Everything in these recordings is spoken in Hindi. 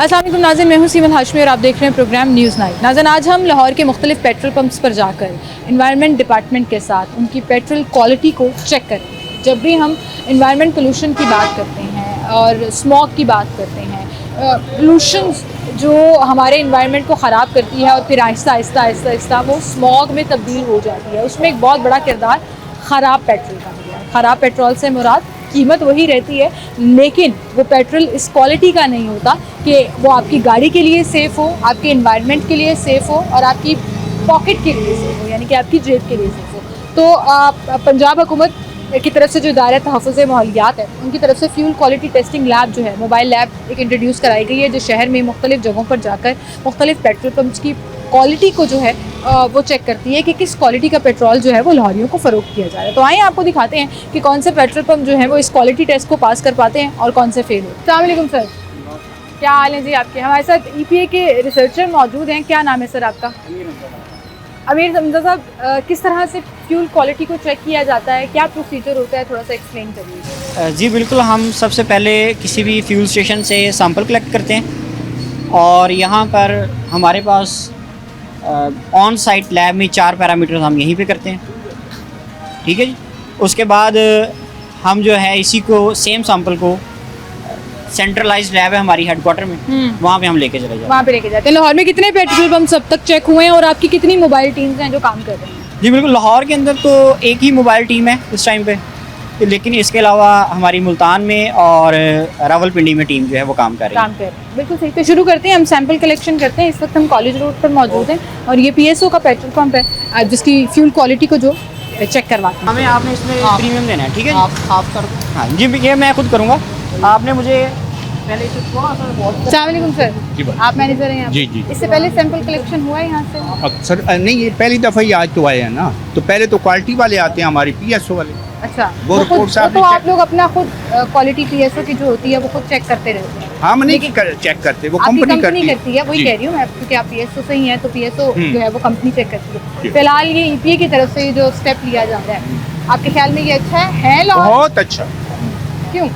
अस्सलाम वालेकुम नाज़रीन, मैं हूं सीमन हाशमी और आप देख रहे हैं प्रोग्राम न्यूज़ नाइट। नाज़रीन, आज हम लाहौर के मुख्तलिफ पेट्रोल पंप्स पर जाकर इन्वायरमेंट डिपार्टमेंट के साथ उनकी पेट्रोल क्वालिटी को चेक करें। जब भी हम इन्वायरमेंट पोल्यूशन की बात करते हैं और स्मॉग की बात करते हैं, पोल्यूशन जो हमारे इन्वायरमेंट को ख़राब करती है और फिर आहिस्ता आहिस्ता आहिस्ता आहिस्ता वो स्मॉग में तब्दील हो जाती है, उसमें एक बहुत बड़ा किरदार ख़राब पेट्रोल का है। ख़राब पेट्रोल से मुराद कीमत वही रहती है, लेकिन वो पेट्रोल इस क्वालिटी का नहीं होता कि वो आपकी गाड़ी के लिए सेफ़ हो, आपके इन्वायरमेंट के लिए सेफ़ हो और आपकी पॉकेट के लिए सेफ़ हो, यानी कि आपकी जेब के लिए सेफ़ हो। तो पंजाब हुकूमत की तरफ से जो इदारा तहफ़्फ़ुज़ माहौलियात है, उनकी तरफ से फ्यूल क्वालिटी टेस्टिंग लैब जो है, मोबाइल लैब एक इंट्रोड्यूस कराई गई है, जो शहर में मुख्तलिफ जगहों पर जाकर मुख्तलिफ पेट्रोल पम्प्स की क्वालिटी को जो है वो चेक करती है कि किस क्वालिटी का पेट्रोल जो है वो लाहौरियों को फ़रोख्त किया जा रहा है। तो आइए आपको दिखाते हैं कि कौन से पेट्रोल पंप जो है वो इस क्वालिटी टेस्ट को पास कर पाते हैं और कौन से फेल होते हैं। अस्सलाम वालेकुम सर, क्या हाल है जी आपके? हमारे साथ EPA के रिसर्चर मौजूद हैं। क्या नाम है सर आपका? अमीर हमजा साहब, किस तरह से फ्यूल क्वालिटी को चेक किया जाता है, क्या प्रोसीजर होता है, थोड़ा सा एक्सप्लेन करिए। जी बिल्कुल, हम सबसे पहले किसी भी फ्यूल स्टेशन से सैंपल कलेक्ट करते हैं और यहाँ पर हमारे पास ऑन साइट लैब में 4 पैरामीटर्स हम यहीं पे करते हैं, ठीक है जी। उसके बाद हम जो है इसी को सेम सैंपल को सेंट्रलाइज्ड लैब है हमारी हेडक्वार्टर में, वहाँ पे हम लेके चले जाते हैं। वहाँ पे लेके जाते हैं। लाहौर में कितने पेट्रोल पंप अब तक चेक हुए हैं और आपकी कितनी मोबाइल टीम्स हैं जो काम कर रही हैं? जी बिल्कुल, लाहौर के अंदर तो एक ही मोबाइल टीम है इस टाइम पे, लेकिन इसके अलावा हमारी मुल्तान में और रावलपिंडी में टीम जो है वो काम कर रही है। बिल्कुल सही। तो शुरू करते हैं, हम सैंपल कलेक्शन करते हैं। इस वक्त हम कॉलेज रोड पर मौजूद हैं और ये PSO का पेट्रोल पंप है जिसकी फ्यूल क्वालिटी को जो चेक करवाते हैं। हमें आपने इसमें प्रीमियम देना है, ठीक है जी? आप कर दो। हाँ जी, ये मैं खुद करूँगा। आपने मुझे पहले अस्सलाम वालेकुम सर, आप मैनेजर हैं यहाँ? जी जी। इससे पहले सैंपल कलेक्शन हुआ है यहाँ से? अक्सर नहीं, ये पहली दफ़ा ही आज तो आए हैं ना, तो पहले तो क्वालिटी वाले आते हैं हमारी PSO वाले। अच्छा, वो तो रिपोर्ट साहब तो ने आप check- लोग अपना खुद क्वालिटी PSO की जो होती है वो खुद चेक करते रहते हैं? हम नहीं चेक करते, वो आपकी कंपनी कंपनी करती है, वही जी। कह रही हूँ मैं, क्योंकि आप PSO से ही हैं तो PSO जो है वो कंपनी चेक करती है। जी। फिलहाल ये EPA की तरफ से जो स्टेप लिया जा रहा है, आपके ख्याल में ये अच्छा है लाहौर? बहुत अच्छा। क्यों?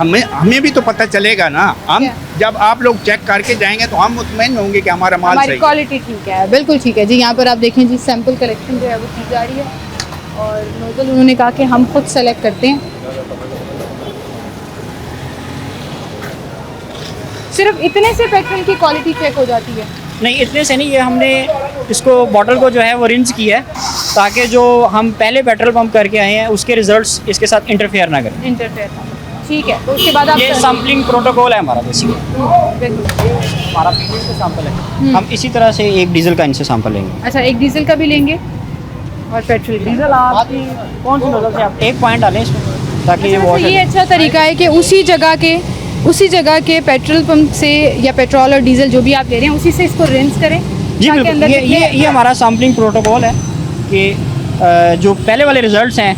हमें भी तो पता चलेगा ना, हम क्या? जब आप लोग चेक करके जाएंगे तो हम मुतमईन होंगे कि हमारा माल हमारी सही है। क्वालिटी ठीक है, बिल्कुल ठीक है जी। यहाँ पर आप देखें जी, सैंपल कलेक्शन जो है वो की जा रही है और नोजल उन्होंने कहा कि हम खुद सेलेक्ट करते हैं। सिर्फ इतने से पेट्रोल की क्वालिटी चेक हो जाती है? नहीं, इतने से नहीं, ये हमने इसको बॉटल को जो है वो रिंस किया है ताकि जो हम पहले पेट्रोल पंप करके आए हैं उसके रिजल्ट्स इसके साथ इंटरफेयर ना करें। इंटरफेयर, ठीक है। तो उसके बाद आप ये सैम्पलिंग प्रोटोकॉल है हमारा बेसिकली। बिल्कुल। हमारा प्रीवियस का सैंपल है, हम इसी तरह से एक डीजल का इनसे सैंपल लेंगे। अच्छा, एक डीजल का भी लेंगे और पेट्रोल का। डीजल आपकी कौन सी नोजल से आप एक पॉइंट डालें इसमें ताकि अच्छा, वॉश ये अच्छा तरीका है कि उसी जगह के पेट्रोल पंप से या पेट्रोल और डीजल जो भी आप ले रहे हैं उसी से इसको रिंस करें। जी ताकि बिल्कुल, अंदर ये हमारा सैम्पलिंग प्रोटोकॉल है कि जो पहले वाले रिजल्ट्स हैं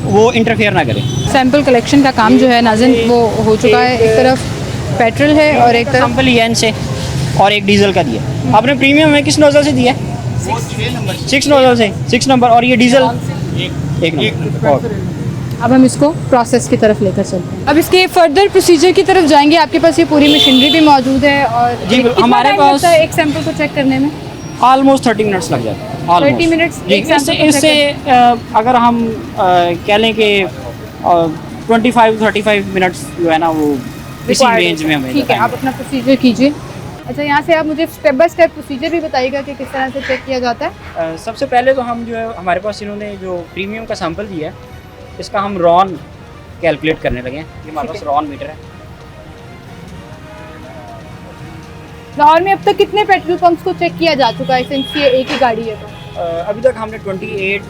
वो इंटरफेयर ना करें। सैंपल कलेक्शन का काम जो है नाज़रीन वो हो चुका है। एक तरफ पेट्रोल है और एक तरफ सैंपल लिया इनसे और एक डीजल का दिया। आपने प्रीमियम में किस नोजल से दिया? 6 नोजल से, 6 नंबर, और ये डीजल एक नंबर। और अब हम इसको प्रोसेस की तरफ लेकर चलते हैं। अब इसके फर्दर प्रोसीजर की तरफ जाएंगे। आपके पास ये पूरी मशीनरी भी मौजूद है और जी, कितना हमारे time पास- लगता है एक सैंपल को चेक करने में? ऑलमोस्ट 30 मिनट्स लग जाते हैं। 30 मिनट्स जी, एक सैंपल को इससे check अगर हम कह लें कि 25-35 मिनट्स जो है ना वो इसी required रेंज में हमें ठीक है, आप अपना प्रोसीजर कीजिए। अच्छा, यहाँ से आप मुझे स्टेप बाय स्टेप प्रोसीजर भी बताइएगा कि किस तरह से चेक किया जाता है। सबसे पहले तो हम जो है हमारे पास इन्होंने जो प्रीमियम का सैंपल दिया है इसका हम रॉन कैलकुलेट करने लगे हैं। ये हमारे ठीक पास रॉन मीटर है। लाहौर में अब तक कितने पेट्रोल पंप्स को चेक किया जा चुका है सिंस ये एक ही गाड़ी है तो? अभी तक हमने 28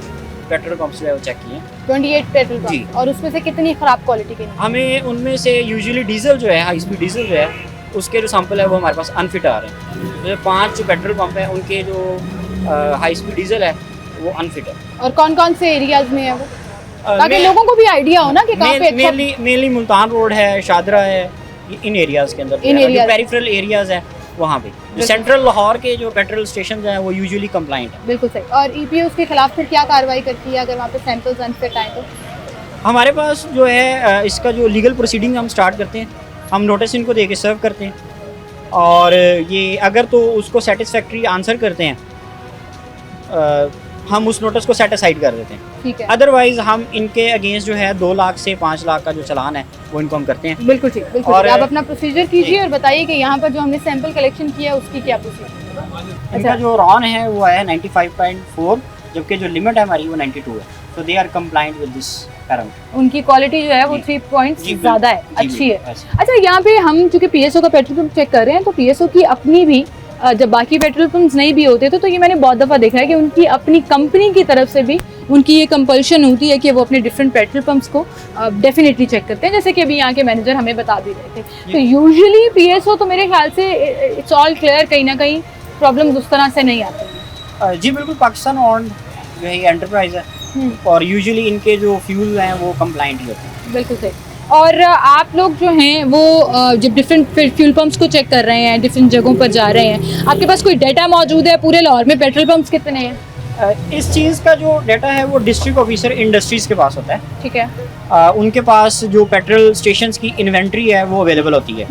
पेट्रोल पंप्स जो है वो चेक किए हैं। 28 पेट्रोल जी। पंप, और उसमें से कितनी ख़राब क्वालिटी के निकले? हमें उनमें से यूजुअली डीजल जो है, हाई स्पीड डीजल जो है उसके जो सैंपल है वो हमारे पास अनफिट आ रहे हैं। जो 5 जो पेट्रोल पंप है उनके जो हाई स्पीड डीजल है वो अनफिट है। और कौन कौन से एरियाज में है वो, ताकि लोगों को भी आइडिया हो ना कि कहाँ पे अच्छा। मेनली मुल्तान रोड है, शादरा है, इन एरियाज़ के अंदर इन areas- पेरिफेरल एरियाज़ है वहाँ पे जो सेंट्रल लाहौर के जो पेट्रोल स्टेशन हैं वो यूजुअली कंप्लाइंट है। बिल्कुल सही। और EPA उसके खिलाफ फिर क्या कार्रवाई करती है अगर वहाँ पे सैंपल्स अनफिट आए तो? हमारे पास जो है इसका जो लीगल प्रोसीडिंग हम स्टार्ट करते हैं हम नोटिस इनको दे के सर्व करते हैं, और ये अगर तो उसको सेटिस्फैक्ट्री आंसर करते हैं हम उस नोटिस को सेट असाइड कर देते हैं। ठीक है, अदरवाइज हम इनके अगेंस्ट जो है 2 लाख से 5 लाख का जो चालान है वो इनको हम करते हैं। बिल्कुल ठीक, बिल्कुल और ठीक। आप अपना प्रोसीजर कीजिए और बताइए कि यहाँ पर जो हमने सैंपल कलेक्शन किया है उसकी क्या प्रोसीजर। इनका जो रॉन है वो है 95.4, जबकि जो लिमिट है हमारी वो 92 है, तो they are compliant with this parameter. उनकी क्वालिटी जो है वो 3 पॉइंट्स जी, ज़्यादा है, जी, अच्छी है। बिल्कुल, अच्छा, यहाँ पे हम चूंकि पीएसओ का पेट्रोल पंप चेक कर रहे हैं, तो पीएसओ की अपनी भी जब बाकी पेट्रोल पंप्स नहीं भी होते तो ये मैंने बहुत दफ़ा देखा है कि उनकी अपनी कंपनी की तरफ से भी उनकी ये कंपल्शन होती है कि वो अपने डिफरेंट पेट्रोल पंप्स को डेफिनेटली चेक करते हैं, जैसे कि अभी यहाँ के मैनेजर हमें बता भी रहे थे। तो यूजुअली पीएसओ तो मेरे ख्याल से इट्स ऑल क्लियर, कहीं ना कहीं प्रॉब्लम्स उस तरह से नहीं आती हैं। जी बिल्कुल, पाकिस्तान ऑन जो है एंटरप्राइज है और यूजुअली इनके जो फ्यूल हैं वो कंप्लाइंट ही होते हैं। बिल्कुल सही। और आप लोग जो हैं वो जब डिफरेंट फ्यूल पंप्स को चेक कर रहे हैं, डिफरेंट जगहों पर जा रहे हैं, आपके पास कोई डाटा मौजूद है पूरे लाहौर में पेट्रोल पंप्स कितने हैं? इस चीज़ का जो डाटा है वो डिस्ट्रिक्ट ऑफिसर इंडस्ट्रीज़ के पास होता है। ठीक है। उनके पास जो पेट्रोल स्टेशंस की इन्वेंट्री है वो अवेलेबल होती है।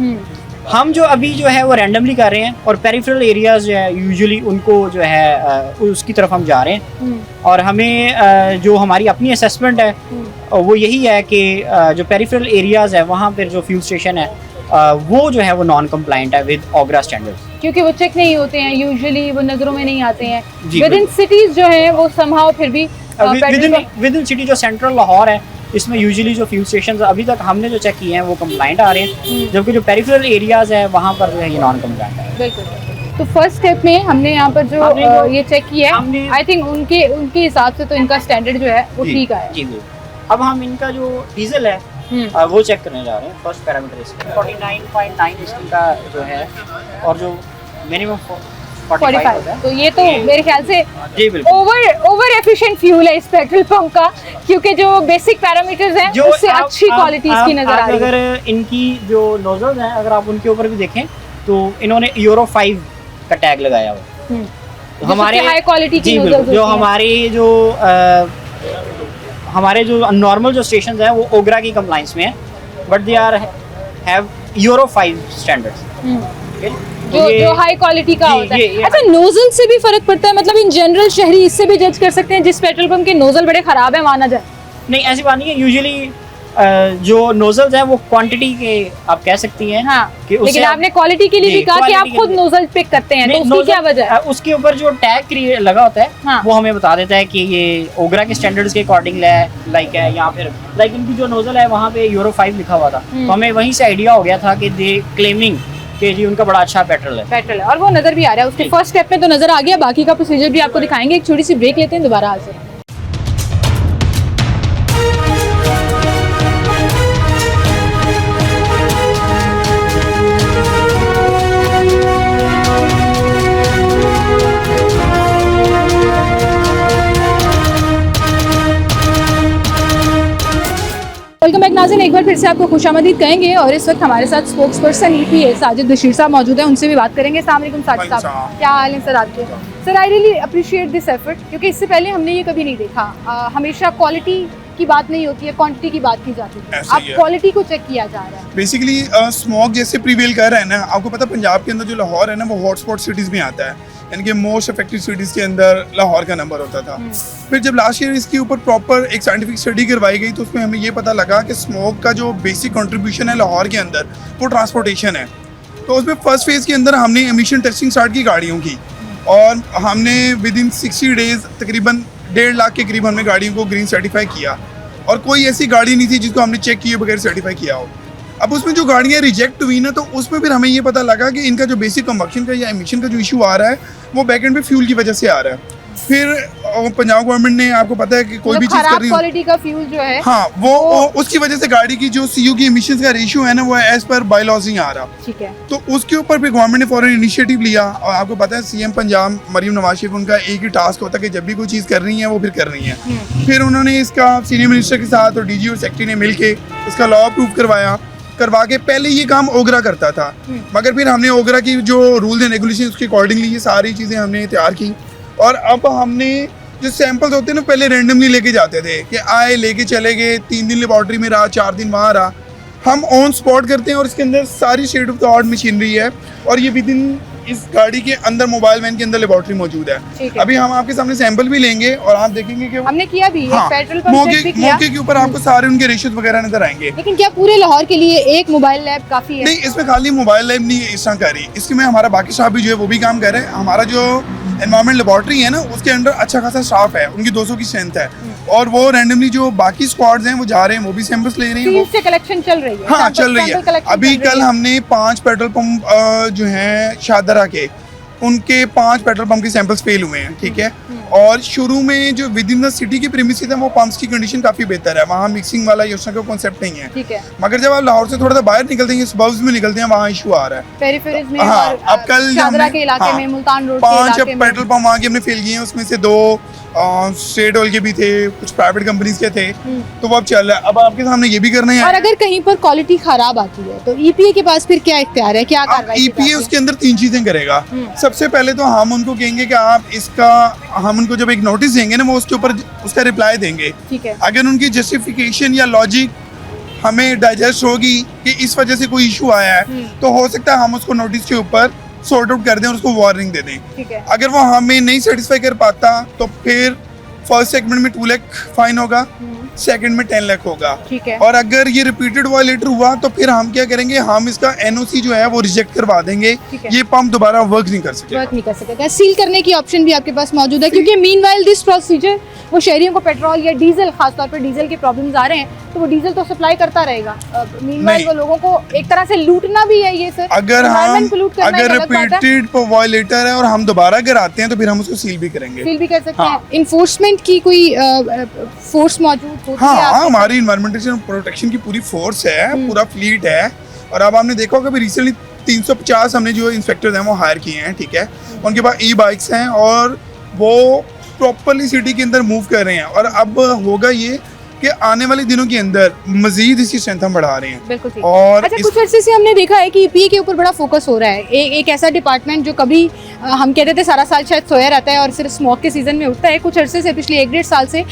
हम जो अभी जो है वो रैंडमली कर रहे हैं, और पेरिफेरल एरियाज जो है यूजुअली उनको जो है उसकी तरफ हम जा रहे हैं, और हमें जो हमारी अपनी असेसमेंट है वो यही है कि जो पेरिफेरल एरियाज है वहाँ पर जो फ्यूल स्टेशन है वो जो है वो नॉन कंप्लाइंट है विद ओगरा स्टैंडर्ड्स, क्योंकि वो चेक नहीं होते हैं, यूजुअली वो नज़रों में नहीं आते हैं। जी, विद इन सिटीज जो है वो समहाउ फिर भी विद इन सिटी जो सेंट्रल लाहौर है इसमें यूजुअली जो फ्यूल स्टेशन अभी तक हमने जो चेक किए हैं वो कंप्लाइंट आ रहे हैं, जबकि जो पेरिफेरल एरियाज है वहाँ पर जो है ये नॉन कंप्लाइंट है। बिल्कुल। तो फर्स्ट स्टेप में हमने यहाँ पर जो ये चेक किया है, आई थिंक उनके हिसाब से तो इनका स्टैंडर्ड जो है वो ठीक आया। जी बिल्कुल। अब हम इनका जो डीजल है वो चेक करने जा रहे हैं। फर्स्ट पैरामीटर इसका 49.9 इसका जो है, और जो मिनिमम 45 है। तो ये तो मेरे ख्याल से जी बिल्कुल ओवर एफिशिएंट फ्यूल है इस पेट्रोल पंप का, क्योंकि जो बेसिक पैरामीटर्स हैं उससे अच्छी क्वालिटी इसकी नजर आ रही है। अगर इनकी जो नोजल्स हैं अगर आप उनके ऊपर भी देखें तो इन्होंने यूरो 5 का टैग लगाया हुआ है। तो हमारे हाई क्वालिटी की नोजल्स जो हमारे जो नॉर्मल जो स्टेशंस हैं वो ओगरा की कंप्लायंस में है, but they are have euro 5 standards जो हाई क्वालिटी का होता है। अच्छा, नोजल से भी फर्क पड़ता है? मतलब इन जनरल शहरी इससे भी जज कर सकते हैं जिस पेट्रोल पंप के नोजल बड़े खराब है माना जाए? नहीं, ऐसी बात नहीं है। यूजुअली जो नोजल्स हैं वो क्वांटिटी के आप कह सकती हैं। हाँ, कि लेकिन आपने क्वालिटी के लिए भी कहा कि आप खुद नोजल पिक करते हैं, तो उसकी क्या वजह है? उसके ऊपर जो टैग लगा होता है हाँ, वो हमें बता देता है कि ये ओगरा के स्टैंडर्ड्स के अकॉर्डिंग लाइक है, या फिर लाइक इनकी जो नोजल है वहाँ पे यूरो 5 लिखा हुआ था, तो हमें वहीं से आइडिया हो गया था कि दे क्लेमिंग कि जी उनका बड़ा अच्छा पेट्रोल है, और वो नजर भी आ रहा है। उसके फर्स्ट स्टेप में तो नजर आ गया, बाकी का प्रोसीजर भी आपको दिखाएंगे। एक छोटी सी ब्रेक लेते हैं, दोबारा हाजिर हैं। वेलकम बैक नाज़रीन, एक बार फिर से आपको खुशामदीद कहेंगे, और इस वक्त हमारे साथ spokes person EPA Sajid Bashir साहब मौजूद हैं, उनसे भी बात करेंगे। अस्सलाम वालेकुम साजिद साहब, क्या हाल है सर आपके? Sir, I really appreciate this effort, क्योंकि इससे पहले हमने ये कभी नहीं देखा। हमेशा क्वालिटी की बात नहीं होती है, क्वांटिटी की बात की जाती है। अब क्वालिटी को चेक किया जा रहा है। बेसिकली स्मॉग जैसे प्रीवेल कर रहा है ना, आपको पता पंजाब के अंदर जो लाहौर है ना वो हॉटस्पॉट सिटीज़ में आता है, यानी कि मोस्ट अफेक्टेड सिटीज़ के अंदर लाहौर का नंबर होता था। फिर जब लास्ट ईयर इसके ऊपर प्रॉपर एक साइंटिफिक स्टडी करवाई गई तो उसमें हमें ये पता लगा कि स्मोक का जो बेसिक कंट्रीब्यूशन है लाहौर के अंदर वो ट्रांसपोर्टेशन है। तो उसमें फर्स्ट फेज़ के अंदर हमने एमिशन टेस्टिंग स्टार्ट की गाड़ियों की, और हमने विद इन 60 डेज़ तकरीबन 1.5 लाख के करीब हमने गाड़ियों को ग्रीन सर्टिफाई किया, और कोई ऐसी गाड़ी नहीं थी जिसको हमने चेक किए बगैर सर्टिफाई किया हो। अब उसमें जो गाड़ियाँ रिजेक्ट हुई ना, तो उसमें फिर हमें ये पता लगा कि इनका जो बेसिक कंबक्शन का या एमिशन का जो इशू आ रहा है वो बैकएंड पे फ्यूल की वजह से आ रहा है। फिर पंजाब गवर्नमेंट ने, आपको पता है कि कोई भी चीज़ कर रही है, क्वालिटी का फ्यूल जो है, हाँ, वो उसकी वजह से गाड़ी की जो CO की एमिशंस का रेशियो है ना वो एज पर बायलॉज नहीं आ रहा। ठीक है। तो उसके ऊपर फिर गवर्नमेंट ने फॉरन इनिशिएटिव लिया, और आपको पता है CM पंजाब मरीम नवाज शरीफ, उनका एक ही टास्क होता है कि जब भी कोई चीज़ कर रही है वो फिर कर रही है। फिर उन्होंने इसका सीनियर मिनिस्टर के साथ और DG और सेक्रेटरी ने मिल के इसका लॉ अप्रूव करवा के, पहले ये काम ओगरा करता था, मगर फिर हमने ओगरा की जो रूल्स एंड रेगुलेशन उसके अकॉर्डिंगली ये सारी चीज़ें हमने तैयार की। और अब हमने जो सैंपल्स होते हैं ना, पहले रैंडमली लेके जाते थे कि आए लेके चले गए, 3 दिन लेबॉर्ट्री में रहा, 4 दिन वहाँ रहा। हम ऑन स्पॉट करते हैं और इसके अंदर सारी state of the art machinery है और ये विद इन इस गाड़ी के अंदर मोबाइल वैन के अंदर लेबोरेटरी मौजूद है। ठीक है। अभी हम आपके सामने सैंपल भी लेंगे और आप देखेंगे कि हमने किया भी, हाँ, एक पेट्रोल पंप चेक भी किया। मौके के ऊपर आपको सारे उनके रेशियोज वगैरह नजर आएंगे। लेकिन क्या पूरे लाहौर के लिए एक मोबाइल लैब काफी है? नहीं, इसमें खाली मोबाइल लैब नहीं इस तरह कर रही, इसमें हमारा बाकी स्टाफ भी जो है वो भी काम कर रहे हैं। हमारा जो एनवायरमेंट लेबोरेटरी है ना उसके अंदर अच्छा खासा स्टाफ है, उनकी 200 की स्ट्रेंथ है और वो रैंडमली जो बाकी स्क्वाड्स हैं वो जा रहे हैं, वो भी सैंपल्स ले रही हैं। फील्ड से कलेक्शन चल रही है? हाँ चल रही है। अभी कल हमने 5 पेट्रोल पंप जो हैं शाहदरा के, उनके 5 पेट्रोल पंप के सैंपल्स फेल हुए हैं। ठीक है। और शुरू में जो विद इन द सिटी की प्रीमिसेस है वो पंप्स की कंडीशन काफी बेहतर है, वहाँ मिक्सिंग वाला योजना का कॉन्सेप्ट नहीं है। ठीक है। मगर जब आप लाहौर से थोड़ा सा बाहर निकलते हैं, सबर्ब्स में निकलते हैं, वहाँ इशू आ रहा है पेरिफेरीज में। हाँ, और अब कल शाहदरा के इलाके में, मुल्तान रोड के 5 इलाके में पेट्रोल पंप वहाँ के हमने फेल किए हैं, उसमें से 2 स्टेट ऑयल के भी थे, कुछ प्राइवेट कंपनीज के थे, तो वो अब चल रहा है। अब आपके सामने ये भी करना है। और अगर कहीं पर क्वालिटी खराब आती है तो ईपीए के पास फिर क्या इख्तियार है, क्या अब कार्रवाई की ईपीए जाती है? उसके अंदर 3 चीजें करेगा। सबसे पहले तो हम उनको कहेंगे कि आप इसका, हम उनको जब एक नोटिस देंगे ना वो उसके ऊपर उसका रिप्लाई देंगे। ठीक है। अगर उनकी जस्टिफिकेशन या लॉजिक हमें डाइजेस्ट होगी कि इस वजह से कोई इशू आया है तो हो सकता है हम उसको नोटिस के ऊपर सॉर्ट आउट कर दें और उसको वार्निंग दे दें। ठीक है। अगर वो हमें नहीं सेटिस्फाई कर पाता तो फिर फर्स्ट सेगमेंट में 2 लाख फाइन होगा, सेकंड में 10 लाख होगा। ठीक है। और अगर ये रिपीटेड वायलेटर हुआ तो फिर हम क्या करेंगे, हम इसका एनओसी जो है वो रिजेक्ट करवा देंगे। ठीक है। ये पंप दोबारा वर्क नहीं कर सकेगा। वर्क नहीं कर सकेगा। सील करने की ऑप्शन भी आपके पास मौजूद है, क्योंकि मीनवाइल दिस प्रोसीजर वो शहरियों को पेट्रोल या डीजल, खासतौर पर डीजल के प्रॉब्लम्स आ रहे हैं तो वो डीजल तो सप्लाई करता रहेगा। मीनवाइल वो लोगों को एक तरह से लूटना भी है ये सर। अगर हम Environment को लूट करना अगर एक अलग बात है। रिपीटेड वायलेटर है और हम दोबारा अगर आते हैं तो फिर हम उसको सील भी करेंगे। सील भी कर सकते हाँ। हैं। इन्फोर्समेंट की कोई फोर्स मौजूद होती है हाँ, आपके हमारी इन्वायरमेंटल प्रोटेक्शन की पूरी फोर्स है, पूरा फ्लीट है। और अब आपने देखा होगा रिसेंटली 350 हमने जो इंस्पेक्टर्स हैं वो हायर किए हैं। ठीक है। उनके पास ई बाइक्स हैं और वो प्रॉपरली सिटी के अंदर मूव कर रहे हैं। और अब होगा ये कि आने वाले दिनों के अंदर मजीद इसकी स्ट्रेंथ हम बढ़ा रहे हैं। बिल्कुल ठीक। और अच्छा, कुछ अर्से से हमने देखा है कि ईपीए के ऊपर बड़ा फोकस हो रहा है। एक ऐसा डिपार्टमेंट जो कभी हम कहते थे सारा साल शायद सोया रहता है और सिर्फ स्मॉग के सीजन में उठता है, कुछ अर्से से पिछले 1-1.5 साल से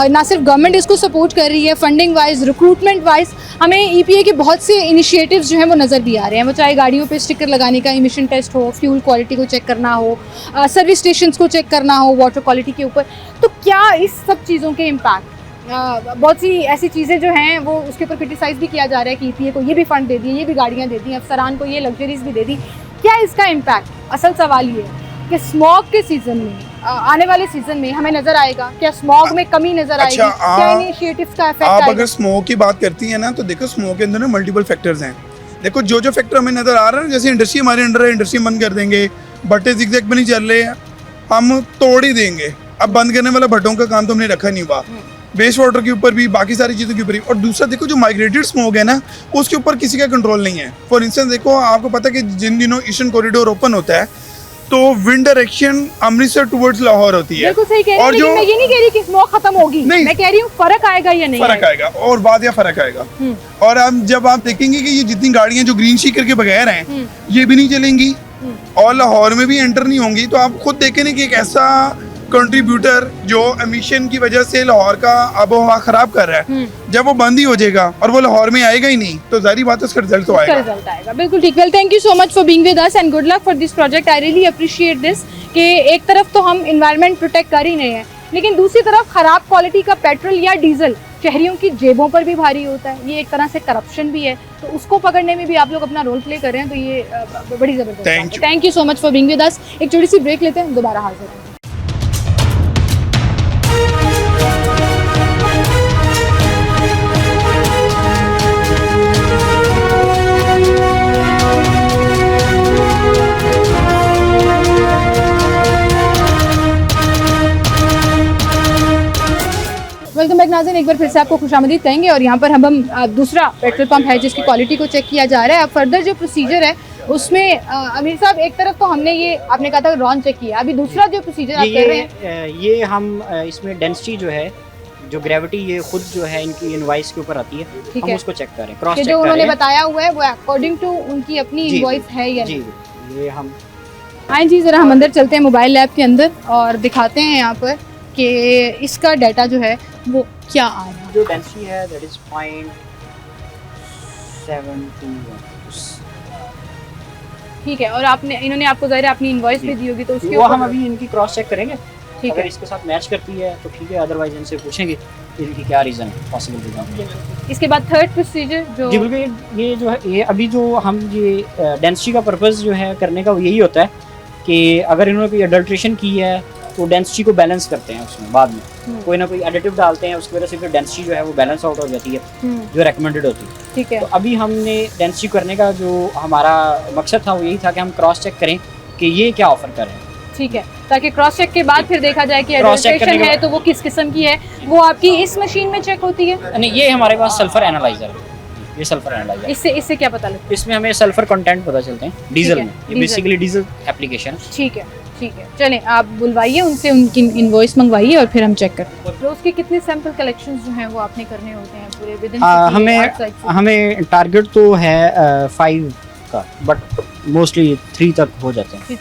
ना सिर्फ गवर्नमेंट इसको सपोर्ट कर रही है, फंडिंग वाइज, रिक्रूटमेंट वाइज हमें ईपीए के बहुत से इनिशिएटिव्स जो हैं वो नज़र भी आ रहे हैं। वो चाहे गाड़ियों पे स्टिकर लगाने का इमिशन टेस्ट हो, फ्यूल क्वालिटी को चेक करना हो, सर्विस स्टेशन को चेक करना हो, वाटर क्वालिटी के ऊपर। तो क्या इस सब चीज़ों के इम्पैक्ट, बहुत सी ऐसी चीज़ें जो हैं वो उसके ऊपर क्रिटिसाइज़ भी किया जा रहा है कि ईपीए को ये भी फंड दे दिए, ये भी गाड़ियाँ दे दी, अफसरान को ये लग्जरीज भी दे दी, क्या इसका इम्पैक्ट? असल सवाल ये है कि स्मॉग के सीज़न में, आने वाले सीजन में हमें नजर आएगा, क्या स्मॉग में कमी नजर आएगी? अच्छा, क्या इनिशिएटिव्स का इफेक्ट आप आएगा? अगर स्मोक की बात करती हैं ना तो देखो स्मोक के अंदर ना मल्टीपल फैक्टर्स हैं। देखो जो फैक्टर हमें नजर आ रहा है, जैसे इंडस्ट्री हमारे अंडर है, इंडस्ट्री बंद कर देंगे, भट्टे जिगजैग पे नहीं चल रहे हैं, हम तोड़ ही देंगे। अब बंद करने वाला भट्टों का काम तो हमने रखा नहीं हुआ, वेस्ट वाटर के ऊपर भी, बाकी सारी चीज़ों के ऊपर भी। और दूसरा देखो जो माइग्रेटेड स्मोक है ना उसके ऊपर किसी का कंट्रोल नहीं है। फॉर इंस्टेंस देखो, आपको पता है कि जिन दिनों ईस्टर्न कॉरिडोर ओपन होता है तो wind direction Amritsar towards Lahore होती है। बिल्कुल सही कह रही हैं, और लेकिन जो मैं ये नहीं कह रही कि स्मोक खत्म होगी, नहीं। मैं कह रही हूँ फर्क आएगा या नहीं फर्क आएगा, और बाद या फर्क आएगा। और अब जब आप देखेंगे कि ये जितनी गाड़ियां जो ग्रीन शीट करके बगैर हैं ये भी नहीं चलेंगी और लाहौर में भी एंटर नहीं होंगी, तो आप खुद देखें कि एक ऐसा कंट्रीब्यूटर जो एमिशन की वजह से लाहौर का आबो हवा खराब कर रहा है, जब वो बंद ही हो जाएगा और वो लाहौर में आएगा ही नहीं, तो जारी बात है उसका रिजल्ट तो आएगा। रिजल्ट आएगा। बिल्कुल ठीक। Well, thank you so much for being with us and good luck for this project. I really appreciate this कि एक तरफ तो हम एनवायरनमेंट प्रोटेक्ट कर ही नहीं है, लेकिन दूसरी तरफ खराब क्वालिटी का पेट्रोल या डीजल शहरियों की जेबों पर भी भारी होता है। ये एक तरह से करप्शन भी है, तो उसको पकड़ने में भी आप लोग अपना रोल प्ले कर रहे हैं, तो ये बड़ी जबरदस्त बात है। Thank you so much for being with us. एक छोटी सी ब्रेक लेते हैं, दोबारा हाजिर हैं। वेलकम बैक नाज़रीन, एक बार फिर से आपको खुशामदीद कहेंगे। और यहाँ पर हम दूसरा पेट्रोल पंप है जिसकी क्वालिटी को चेक किया जा रहा है। अब फर्दर जो प्रोसीजर है उसमें अमीर साहब, एक तरफ तो हमने ये आपने कहा था रॉन चेक किया, अभी दूसरा जो प्रोसीजर आप कर रहे हैं ये हम इसमें डेंसिटी जो है, जो ग्रेविटी ये खुद जो है इनकी इनवॉइस के ऊपर आती है, हम उसको चेक करें, क्रॉस चेक जो करें। उन्होंने बताया हुआ है वो अकॉर्डिंग टू उनकी अपनी इनवॉइस है या नहीं। ये हम आए जी, ज़रा हम अंदर चलते हैं मोबाइल लैब के अंदर और दिखाते हैं यहाँ पर कि इसका डाटा जो है वो क्या आ रहा है। जो डेंसिटी है दैट इज ठीक है, और आपने इन्होंने आपको ज़ाहिर है अपनी इनवॉइस भी दी होगी, तो उसके वो हम ऊपर अभी इनकी क्रॉस चेक करेंगे, ठीक अगर है, इसके साथ मैच करती है तो ठीक है, अदरवाइज इनसे पूछेंगे कि इनकी क्या रीज़न है, पॉसिबल रीज़न। इसके बाद थर्ड प्रोसीजर जो जी बिल्कुल, ये जो है ये अभी जो हम ये डेंसिटी का पर्पस जो है करने का वो यही होता है कि अगर इन्होंने कोई अडल्ट्रेशन की है तो डेंसिटी को बैलेंस करते हैं उसमें बाद में कोई ना कोई एडिटिव डालते हैं, उसकी वजह से फिर डेंसिटी जो है वो बैलेंस आउट हो जाती है जो रेकमेंडेड होती है। ठीक है, तो अभी हमने डेंसिटी करने का जो हमारा मकसद था वो यही था कि हम क्रॉस चेक करें कि ये क्या ऑफर कर रहे हैं। ठीक है, ताकि क्रॉस चेक के बाद फिर देखा जाए कि Cross check एडल्ट्रेशन करने के है बाद- तो वो किस किस्म की है, वो आपकी इस मशीन में चेक होती है। नहीं, ये हमारे पास सल्फर एनालाइजर है, ये सल्फर एनालाइजर। इससे इससे क्या पता लगता इसमें हमें सल्फर कंटेंट पता चलते हैं डीजल है, में, ये डीजल। बेसिकली डीजल एप्लीकेशन है। है? ठीक है, चलें आप बुलवाइए उनसे, उनकी इनवॉइस मंगवाइए और फिर हम चेक करते हैं। रोज के कितने सैंपल कलेक्शंस जो हैं वो आपने करने होते हैं पूरे विद इन हमें टारगेट तो है 5 का, बट मोस्टली 3 तक हो जाते हैं,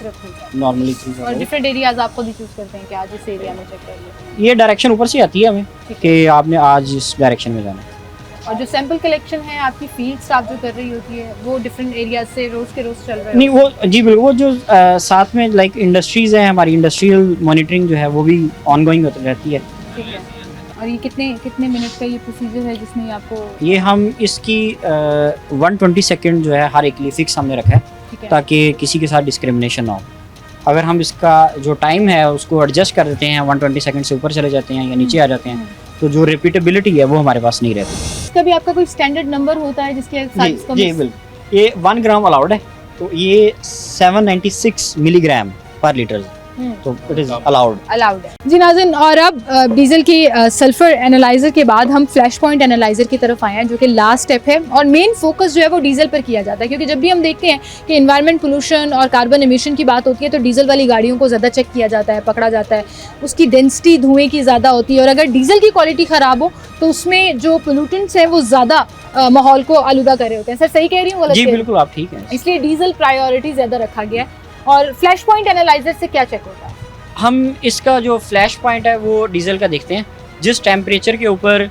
नॉर्मली 3 और तक। डिफरेंट एरियाज आप खुद ही चूज करते हैं कि आज इस एरिया में चेक कर लिया। ये डायरेक्शन ऊपर से आती है हमें ठीक है, कि आपने आज इस डायरेक्शन में जाना है। और जो सैंपल कलेक्शन है आपकी फील्ड स्टाफ जो कर रही होती है वो डिफरेंट एरियाज से रोज के रोज चल रहे नहीं वो जी बिल्कुल, वो जो साथ में लाइक इंडस्ट्रीज हैं, हमारी इंडस्ट्रियल मॉनिटरिंग जो है वो भी ऑनगोइंग होती रहती है। ठीक है, और ये कितने मिनट का ये प्रोसीजर है जिसमें आपको ये हम इसकी 120 सेकेंड जो है हर एक के लिए फिक्स हमने रखा है ठीक है, ताकि किसी के साथ डिस्क्रिमिनेशन ना हो। अगर हम इसका जो टाइम है उसको एडजस्ट कर देते हैं, 120 सेकंड से ऊपर चले जाते हैं या नीचे आ जाते हैं, तो जो रिपीटेबिलिटी है वो हमारे पास नहीं रहती। इसका भी आपका कोई स्टैंडर्ड नंबर होता है जिसके साथ इसका जी बिल्कुल, ये 1 ग्राम अलाउड है, तो ये 796 मिलीग्राम पर लीटर, तो इट इज अलाउड। अलाउड है। जी नाज़रीन, और अब डीजल की सल्फर एनालाइजर के बाद हम फ्लैश पॉइंट एनालाइजर की तरफ आए हैं जो कि लास्ट स्टेप है, और मेन फोकस जो है वो डीजल पर किया जाता है, क्योंकि जब भी हम देखते हैं कि इन्वायरमेंट पोल्यूशन और कार्बन एमिशन की बात होती है तो डीजल वाली गाड़ियों को ज़्यादा चेक किया जाता है, पकड़ा जाता है, उसकी डेंसिटी धुएं की ज़्यादा होती है, और अगर डीजल की क्वालिटी ख़राब हो तो उसमें जो पोल्यूटेंट्स हैं वो ज़्यादा माहौल को आलूदा कर रहे होते हैं। सर सही कह रही हूँ, गलत जी कह रही हूँ? बिल्कुल, आप ठीक हैं। इसलिए डीजल प्रायोरिटी ज़्यादा रखा गया है। और फ्लैश पॉइंट एनालाइजर से क्या चेक होता है? हम इसका जो फ्लैश पॉइंट है वो डीजल का देखते हैं, जिस टेम्परेचर के ऊपर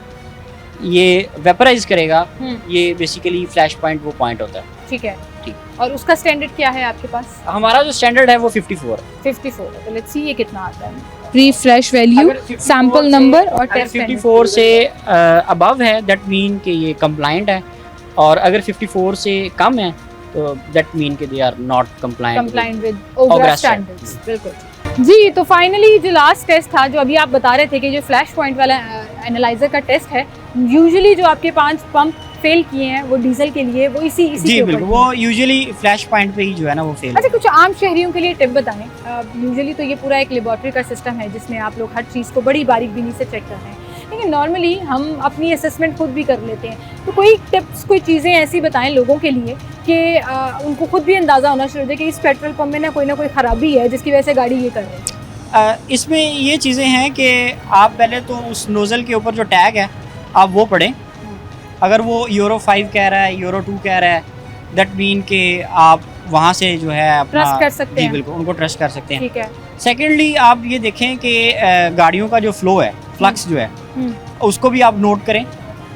ये वेपराइज करेगा ये बेसिकली फ्लैश पॉइंट वो पॉइंट होता है। ठीक है, ठीक। और उसका स्टैंडर्ड क्या है आपके पास? हमारा जो स्टैंडर्ड है वो 54 है। 54 है, तो लेट्स सी ये कितना आता है। प्री फ्लैश वैल्यू, अगर 54 सैंपल से- नंबर और अगर टेस्ट 54 से अबव है दैट मीन कि ये कंप्लाइंट है, और अगर 54 से कम है तो दैट मीन कि they are not compliant with OGRA OGRA standards. बिल्कुल जी। तो फाइनली जो लास्ट टेस्ट था, जो अभी आप बता रहे थे कि जो फ्लैश पॉइंट वाला एनालाइजर का टेस्ट है, यूजुअली जो आपके 5 पंप फेल किए हैं वो डीजल के लिए वो इसी जी के ऊपर बिल्कुल, वो यूजुअली फ्लैश पॉइंट पे ही जो है ना वो फेल। अच्छा, कुछ आम शहरियों के लिए टिप बताएं। यूजुअली तो ये पूरा एक लेबॉर्ट्री का सिस्टम है जिसमें आप लोग हर चीज़ को बड़ी बारीकबीनी से चेक कर रहे हैं, लेकिन नॉर्मली हम अपनी असेसमेंट खुद भी कर लेते हैं, तो कोई टिप्स, कोई चीज़ें ऐसी बताएं लोगों के लिए कि उनको खुद भी अंदाज़ा होना शुरू हो जाए कि इस पेट्रोल पंप में ना कोई खराबी है जिसकी वजह से गाड़ी ये कर रही है। इसमें ये चीज़ें हैं कि आप पहले तो उस नोज़ल के ऊपर जो टैग है आप वो पढ़ें, अगर वो यूरो 5 कह रहा है, यूरो 2 कह रहा है, दैट मीन कि आप वहाँ से जो है अपना ट्रस्ट कर सकते जी हैं। बिल्कुल, उनको ट्रस्ट कर सकते हैं। ठीक है। सेकेंडली आप ये देखें कि गाड़ियों का जो फ्लो है, फ्लक्स जो है उसको भी आप नोट करें,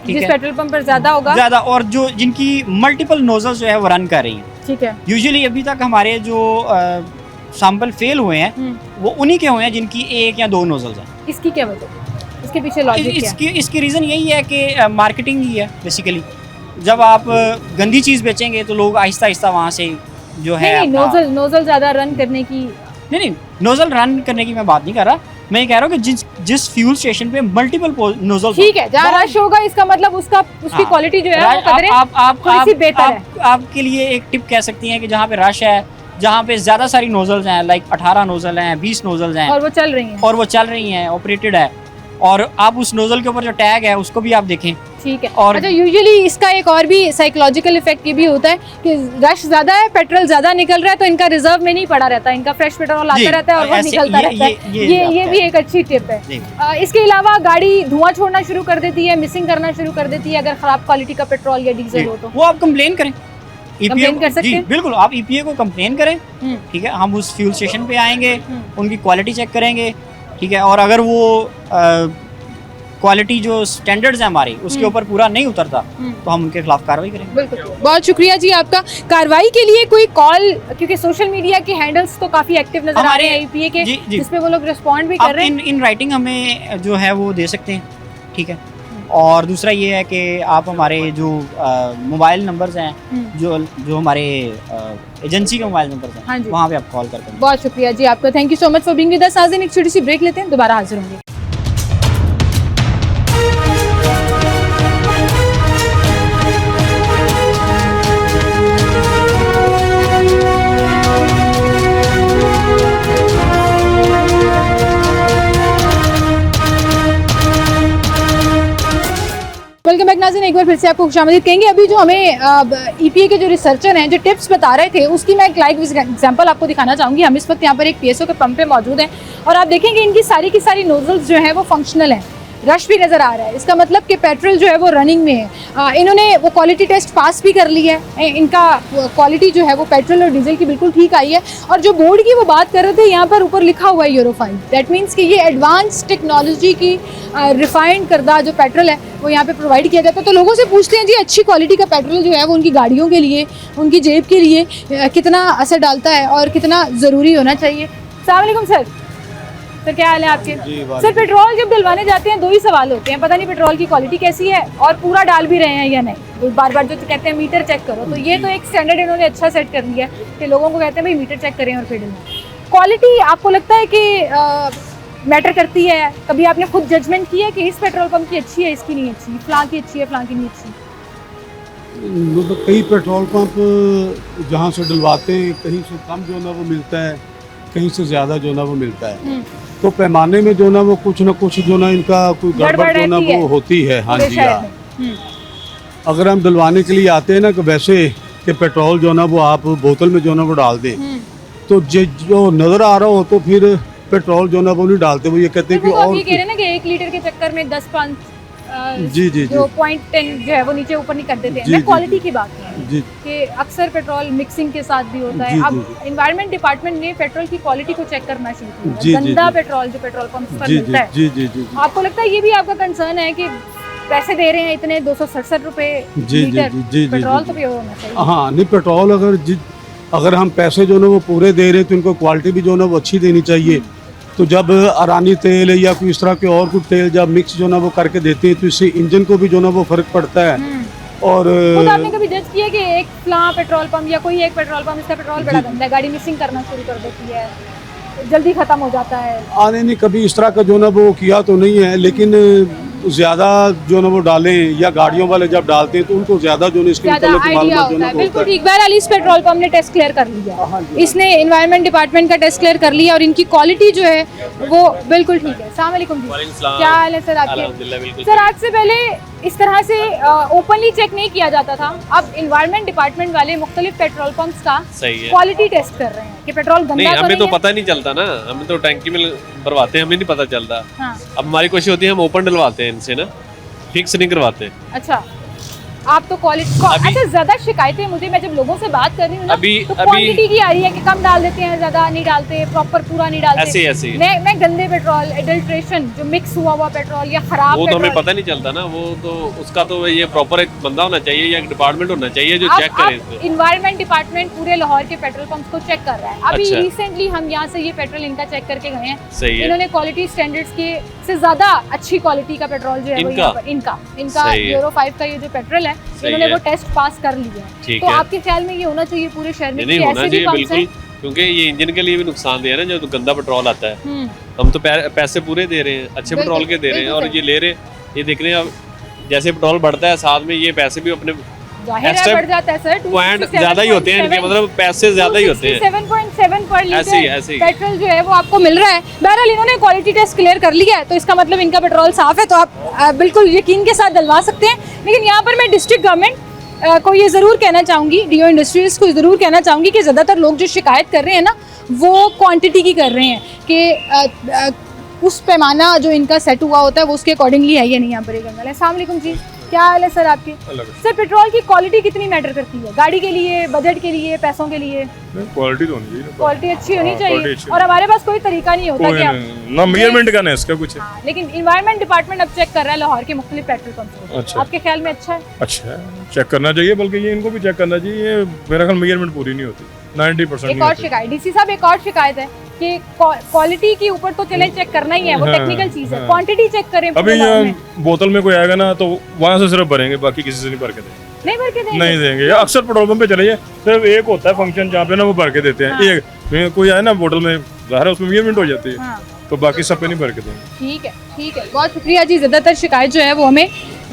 ठीक जिस है, पेट्रोल पंप पर ज़्यादा होगा, ज़्यादा, और जो जिनकी मल्टीपल नोजल्स जो है वो रन कर रही हैं। ठीक है, यूजुअली अभी तक हमारे जो सैंपल फेल हुए हैं वो उन्हीं के हुए हैं जिनकी 1 या 2 नोजल्स हैं। इसकी क्या वजह है? इसके पीछे लॉजिक क्या है? इसकी रीज़न यही है कि मार्केटिंग ही है बेसिकली। जब आप गंदी चीज़ बेचेंगे तो लोग आहिस्ता आहिस्ता वहाँ से जो है नहीं, नोजल ज़्यादा रन करने की नहीं, नोजल रन करने की मैं बात नहीं कर रहा, मैं ये कह रहा हूँ कि जिस फ्यूल स्टेशन पे मल्टीपल नोजल, ठीक है, जहाँ रश होगा इसका मतलब उसकी क्वालिटी जो है वो कदरे थोड़ी सी बेहतर है। आपके लिए एक टिप कह सकती हैं कि जहाँ पे रश है, जहाँ पे ज़्यादा सारी नोजल्स हैं, लाइक 18 नोजल हैं, 20 नोजल्स हैं, और वो चल रही हैं, ऑपरेटेड है, और आप उस नोजल के ऊपर जो टैग है उसको भी आप देखें। ठीक है। और अच्छा, यूजुअली इसका एक और भी साइकोलॉजिकल इफेक्ट ये भी होता है कि रश ज़्यादा है, पेट्रोल ज़्यादा निकल रहा है, तो इनका रिजर्व में नहीं पड़ा रहता, इनका फ्रेश पेट्रोल आता रहता है और वो ऐसे निकलता रहता है। ये भी एक अच्छी टिप है। इसके अलावा गाड़ी धुआं छोड़ना शुरू कर देती है, मिसिंग करना शुरू कर देती है अगर खराब क्वालिटी का पेट्रोल या डीजल हो तो वो आप कंप्लेन करें, कंप्लेन कर सकते हैं? बिल्कुल, आप EPA को कंप्लेन करें, ठीक है, हम उस फ्यूल स्टेशन पे आएंगे, उनकी क्वालिटी चेक करेंगे, ठीक है, और अगर वो क्वालिटी जो स्टैंडर्ड्स हैं हमारे उसके ऊपर पूरा नहीं उतरता तो हम उनके खिलाफ कार्रवाई करेंगे। बिल्कुल, बहुत शुक्रिया जी आपका। कार्रवाई के लिए कोई कॉल, क्योंकि सोशल मीडिया के हैंडल्स तो काफी एक्टिव नजर आ रहे हैं ईपीए के, जिसपे वो लोग रिस्पॉन्ड भी कर रहे हैं। इन राइटिंग हमें जो है वो दे सकते हैं, ठीक है। और दूसरा ये है कि आप हमारे जो मोबाइल नंबर्स हैं, जो हमारे एजेंसी के मोबाइल नंबर्स हैं, हाँ जी, वहाँ पे आप कॉल करते हैं। बहुत शुक्रिया जी आपका, thank you so much for being with us. नाज़रीन, एक छोटी सी ब्रेक लेते हैं, दोबारा हाजिर होंगे। वेलकम बैक नाज़रीन, एक बार फिर से आपको खुशामदीद कहेंगे। अभी जो हमें ईपीए के जो रिसर्चर हैं जो टिप्स बता रहे थे, उसकी मैं एक लाइव एग्जांपल आपको दिखाना चाहूँगी। हम इस वक्त यहाँ पर एक पीएसओ के पंप पे मौजूद हैं और आप देखेंगे इनकी सारी की सारी नोजल्स जो हैं वो फंक्शनल हैं, रश भी नज़र आ रहा है। इसका मतलब कि पेट्रोल जो है वो रनिंग में है। इन्होंने वो क्वालिटी टेस्ट पास भी कर लिया है, इनका क्वालिटी जो है वो पेट्रोल और डीजल की बिल्कुल ठीक आई है। और जो बोर्ड की वो बात कर रहे थे, यहाँ पर ऊपर लिखा हुआ है यूरो 5। दैट मीन्स कि ये एडवांस टेक्नोलॉजी की रिफाइंड करदा जो पेट्रोल है वो यहाँ पे प्रोवाइड किया जाता है। तो लोगों से पूछते हैं जी, अच्छी क्वालिटी का पेट्रोल जो है वो उनकी गाड़ियों के लिए, उनकी जेब के लिए कितना असर डालता है और कितना ज़रूरी होना चाहिए। अस्सलाम वालेकुम सर, क्या हाल है आपके? सर, पेट्रोल जब डलवाने जाते हैं दो ही सवाल होते हैं, पता नहीं पेट्रोल की क्वालिटी कैसी है और पूरा डाल भी रहे हैं या नहीं। बार बार जो कहते हैं मीटर चेक करो, तो ये तो एक स्टैंडर्ड इन्होंने अच्छा सेट कर लिया है कि लोगों को कहते हैं भाई मीटर चेक करें और फिर डलवाएं। क्वालिटी आपको लगता है कि मैटर करती है? कभी आपने खुद जजमेंट किया कि इस पेट्रोल पंप की अच्छी है, इसकी नहीं अच्छी, फलां की अच्छी है, फलां की नहीं अच्छी? मतलब कई पेट्रोल पंप जहाँ से डलवाते हैं कहीं से कम जो ना वो मिलता है, कहीं से ज़्यादा जो ना वो मिलता है। तो पैमाने में जो ना वो कुछ ना कुछ जो ना इनका कोई गड़बड़ जो ना वो होती है। हाँ जी, हाँ। अगर हम डलवाने के लिए आते हैं ना, कि वैसे कि पेट्रोल जो ना वो आप बोतल में जो ना वो डाल दें, तो जो नज़र आ रहा हो तो फिर पेट्रोल जो ना वो नहीं डालते। वो ये कहते हैं कि और ये कह रहे हैं ना कि 1 लीटर के चक्कर में 10-5 जी जी जो 0.10 जो है वो नीचे ऊपर नहीं कर देते हैं। मैं क्वालिटी की बात कर रही जी हूँ कि अक्सर पेट्रोल मिक्सिंग के साथ भी होता है। अब एनवायरनमेंट डिपार्टमेंट ने पेट्रोल की क्वालिटी को चेक करना शुरू किया। गंदा पेट्रोल जो पेट्रोल पंप पर मिलता है, जी जी जी, आपको लगता है ये भी आपका कंसर्न है कि पैसे दे रहे हैं इतने 267 रुपए लीटर, पेट्रोल तो प्योर होना चाहिए? हाँ, नहीं, पेट्रोल अगर हम पैसे जो ना वो पूरे दे रहे हैं तो इनको क्वालिटी भी जो ना वो अच्छी देनी चाहिए। तो जब अरानी तेल या कोई इस तरह के और कुछ तेल जब मिक्स जो ना वो करके देते हैं तो इससे इंजन को भी जो ना वो फर्क पड़ता है। और खुद आपने कभी जज किया कि एक फ्लां पेट्रोल पंप या कोई एक पेट्रोल पंप, इसका पेट्रोल बड़ा गंदा है, गाड़ी मिक्सिंग करना शुरू कर देती है, जल्दी खत्म हो जाता है? आने नहीं, कभी इस तरह का जो ना वो किया तो नहीं है, लेकिन ज़्यादा जो ना वो डालें या गाड़ियों वाले जब डालते हैं तो उनको ज़्यादा जो ना इसके आइडिया होता है। बिल्कुल ठीक। बहरहाल इस पेट्रोल पंप ने टेस्ट क्लियर कर लिया, इसने एनवायरनमेंट डिपार्टमेंट का टेस्ट क्लियर कर लिया और इनकी क्वालिटी जो है वो बिल्कुल ठीक है। अस्सलाम वालेकुम जी, क्या हाल है सर आपके? सर, आज से पहले इस तरह से ओपनली चेक नहीं किया जाता था, अब एनवायरनमेंब डिपार्टमेंट वाले मुख्तलिफ पेट्रोल पंप्स का क्वालिटी टेस्ट कर रहे हैं कि पेट्रोल गंदा नहीं, हमें तो पता नहीं चलता ना, हमें तो टैंकी में भरवाते हैं, हमें नहीं पता चलता। हाँ। अब हमारी कोशिश होती है हम ओपन डलवाते हैं इनसे ना, फिक्स नहीं करवाते। अच्छा, आप तो क्वालिटी अच्छा, ज्यादा शिकायतें मुझे, मैं जब लोगों से बात कर रही हूँ ना, तो क्वांटिटी की आ रही है कि कम डाल देते हैं, ज्यादा नहीं डालते, प्रॉपर पूरा नहीं डालते। ऐसे मैं गंदे पेट्रोल, एडल्ट्रेशन, जो मिक्स हुआ हुआ पेट्रोल या खराब, वो तो हमें पता नहीं चलता ना। वो तो उसका तो ये प्रॉपर एक बंदा होना चाहिए या एक डिपार्टमेंट होना चाहिए जो चेक करे। एनवायरमेंट डिपार्टमेंट पूरे लाहौर के पेट्रोल पंप को चेक कर रहा है। अभी रिसेंटली हम यहाँ से ये पेट्रोल इनका चेक करके गए हैं। इन्होंने क्वालिटी स्टैंडर्ड्स के से ज्यादा अच्छी क्वालिटी का पेट्रोल जो है इनका यूरो 5 का ये जो पेट्रोल है, इन्होंने वो टेस्ट पास कर लिया है। तो आपके ख्याल में ये होना चाहिए पूरे शहर में? नहीं होना चाहिए बिल्कुल, क्योंकि ये इंजन के लिए भी नुकसानदेह है ना, जो गंदा पेट्रोल आता है। हम तो पैसे पूरे दे रहे हैं, अच्छे पेट्रोल के दे रहे हैं, और ये ले रहे, ये देख रहे हैं। अब जैसे पेट्रोल बढ़ता है साथ में ये पैसे भी अपने बढ़ जाता है सर, पॉइंट ज्यादा ही होते हैं इनके, मतलब पैसे ज्यादा ही होते हैं। 7.7 पर लीटर ऐसे पेट्रोल जो है वो आपको मिल रहा है। बहरहाल इन्होंने क्वालिटी टेस्ट क्लियर कर लिया है, तो इसका मतलब इनका पेट्रोल साफ है, तो आप बिल्कुल यकीन के साथ डलवा सकते हैं। लेकिन यहाँ पर मैं डिस्ट्रिक्ट गवर्नमेंट को ये ज़रूर कहना चाहूँगी, डीओ इंडस्ट्रीज़ को ज़रूर कहना चाहूँगी कि ज़्यादातर लोग जो शिकायत कर रहे हैं ना, वो क्वांटिटी की कर रहे हैं कि उस पैमाना जो इनका सेट हुआ होता है वो उसके अकॉर्डिंगली है या नहीं। यहाँ पर एक अंकल है, अस्सलाम वालेकुम जी, क्या हाल है सर आपके? सर पेट्रोल की क्वालिटी कितनी मैटर करती है गाड़ी के लिए, बजट के लिए, पैसों के लिए? क्वालिटी तो होनी चाहिए, क्वालिटी अच्छी होनी quality चाहिए अच्छी और हमारे पास कोई तरीका नहीं होता कि हम ना मेजरमेंट का ना इसका कुछ हाँ, लेकिन इन्वायरमेंट डिपार्टमेंट अब चेक कर रहा है लाहौर के मुख्तलिफ पेट्रोल पंप को। अच्छा। आपके ख्याल में अच्छा है? अच्छा है, चेक करना चाहिए, बल्कि ये इनको भी चेक करना चाहिए। ये मेरा ख्याल मेजरमेंट पूरी नहीं होती, 90% एक नहीं और होती। शिकायत डीसी साहब, एक और शिकायत है कि क्वालिटी के ऊपर तो चले चेक करना ही है, वो हाँ, टेक्निकल चीज है, हाँ। क्वांटिटी चेक करें अभी पूरे दाम में। बोतल में कोई आएगा ना तो वहाँ से सिर्फ भरेंगे, बाकी किसी से नहीं भर के देंगे। नहीं भर के देंगे? नहीं देंगे। अक्सर पेट्रोल पंप पे चले जाए, सिर्फ एक होता है फंक्शन जहाँ पे ना वो भर के देते हैं। हाँ। एक कोई आए ना बोतल में, ज़ाहिर है उसमें मेजरमेंट हो जाती है, हाँ। तो बाकी सब पे नहीं भर के देंगे। ठीक है, ठीक है, बहुत शुक्रिया जी। ज़्यादातर शिकायत जो है वो हमें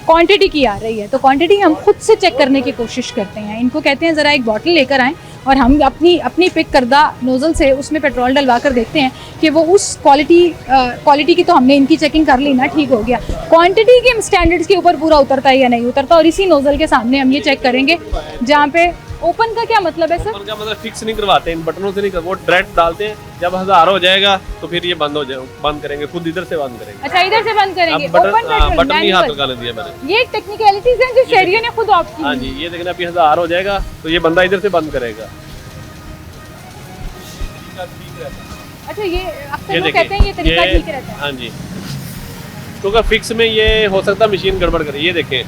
क्वांटिटी की आ रही है, तो क्वांटिटी हम खुद से चेक करने की कोशिश करते हैं। इनको कहते हैं ज़रा एक बॉटल लेकर आएँ और हम अपनी पिक करदा नोज़ल से उसमें पेट्रोल डलवा कर देखते हैं कि वो उस क्वालिटी की तो हमने इनकी चेकिंग कर ली ना, ठीक हो गया। क्वांटिटी के स्टैंडर्ड्स के ऊपर पूरा उतरता है या नहीं उतरता, और इसी नोज़ल के सामने हम ये चेक करेंगे। जहाँ पे ओपन का क्या मतलब है सर? ओपन का मतलब फिक्स नहीं करवाते, इन बटनों से नहीं कर, वो डायरेक्ट डालते हैं। जब 1000 हो जाएगा तो फिर ये बंद करेंगे, खुद इधर से बंद करेंगे। अच्छा, इधर से बंद करेंगे। अब बटन, ओपन हाँ, पेट्रोल बटन नहीं हाथ मैनुअल। लगाने दिया मैंने। ये टेक्निकलिटीज हैं जो शहरियों ने खुद ऑप्ट की। हाँ जी, ये देखना अभी 1000 हो जाएगा तो ये बंदा इधर से बंद करेगा। अच्छा, ये अक्सर ये लोग कहते हैं ये तरीका ठीक रहता है। हाँ जी, क्योंकि फिक्स में ये हो सकता है मशीन गड़बड़ करे। ये देखें,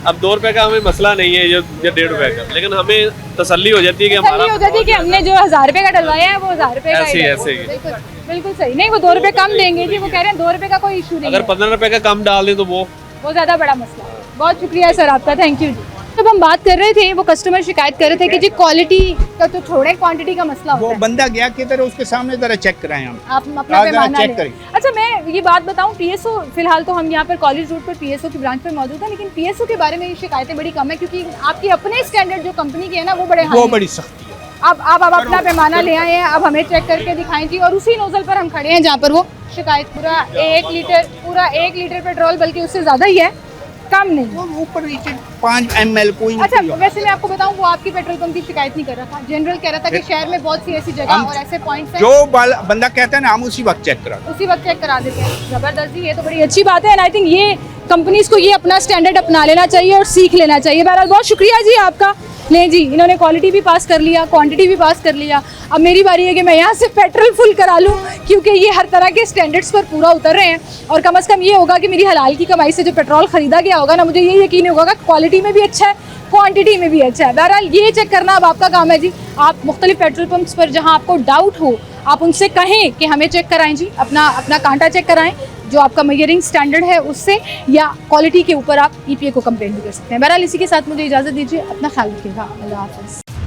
अब 2 रुपए का हमें मसला नहीं है, ये 1.5 रुपए का, लेकिन हमें तसल्ली हो जाती है कि तसल्ली हमारा हो जाती है कि हमने जो 1000 रुपए का डलवाया है वो 1000 रुपए का ही है। ऐसे ही। बिल्कुल बिल्कुल सही। नहीं, वो 2 रुपए कम देंगे जी, वो कह रहे हैं 2 रुपए का कोई इशू नहीं अगर है, 15 रुपए का कम डाल दें तो वो ज्यादा बड़ा मसला है। बहुत शुक्रिया सर आपका, थैंक यू जी। जब हम बात कर रहे थे वो कस्टमर शिकायत कर रहे थे कि जी क्वालिटी का तो छोड़े, क्वांटिटी का मसला वो होता है। बंदा गया किधर, उसके सामने जरा चेक कराएं हम। आप अपना आगे पैमाना चेक लें। करें। अच्छा, मैं ये बात बताऊं, पीएसओ फिलहाल तो हम यहाँ पर कॉलेज रोड पर पीएसओ की ब्रांच पर मौजूद है, लेकिन पीएसओ के बारे में ये शिकायतें बड़ी कम है, क्योंकि आपके अपने स्टैंडर्ड जो कंपनी के है ना वो बड़े हाई वो हैं। बड़ी सख्ती है। अब अपना पैमाना ले आए हैं, अब हमें चेक करके दिखाएं जी, और उसी नोजल पर हम खड़े हैं जहाँ पर वो शिकायत पूरा 1 लीटर पेट्रोल, बल्कि उससे ज़्यादा ही है, कम नहीं। वो ऊपर नीचे 5 ml कोई नहीं अच्छा, पिएगा। वैसे मैं आपको बताऊं, वो आपकी पेट्रोल पंप की शिकायत नहीं कर रहा था, जनरल कह रहा था कि शहर में बहुत सी ऐसी जगह हम- और ऐसे पॉइंट्स हैं, जो बंदा कहता है ना हम उसी वक्त चेक करा। उसी वक्त चेक करा देते हैं। जबरदस्त जी, ये तो बड़ी अच्छी बात है, एंड आई थिंक ये कंपनीज को ये अपना स्टैंडर्ड अपना लेना चाहिए और सीख लेना चाहिए। बहरहाल बहुत शुक्रिया जी आपका। नहीं जी, इन्होंने क्वालिटी भी पास कर लिया, क्वांटिटी भी पास कर लिया। अब मेरी बारी है कि मैं यहाँ से पेट्रोल फुल करा लूँ, क्योंकि ये हर तरह के स्टैंडर्ड्स पर पूरा उतर रहे हैं, और कम से कम ये होगा कि मेरी हलाल की कमाई से जो पेट्रोल खरीदा गया होगा ना, मुझे ये यकीन होगा कि क्वालिटी में भी अच्छा है, क्वांटिटी में भी अच्छा है। बहरहाल ये चेक करना अब आपका काम है जी। आप मुख्तलिफ पेट्रोल पंप्स पर जहाँ आपको डाउट हो, आप उनसे कहें कि हमें चेक कराएं जी, अपना कांटा चेक कराएं जो आपका मेजरिंग स्टैंडर्ड है उससे, या क्वालिटी के ऊपर आप EPA को कंप्लेन भी कर सकते हैं। बहरहाल इसी के साथ मुझे इजाज़त दीजिए, अपना ख्याल रखिएगा, अल्लाह हाफ़िज़।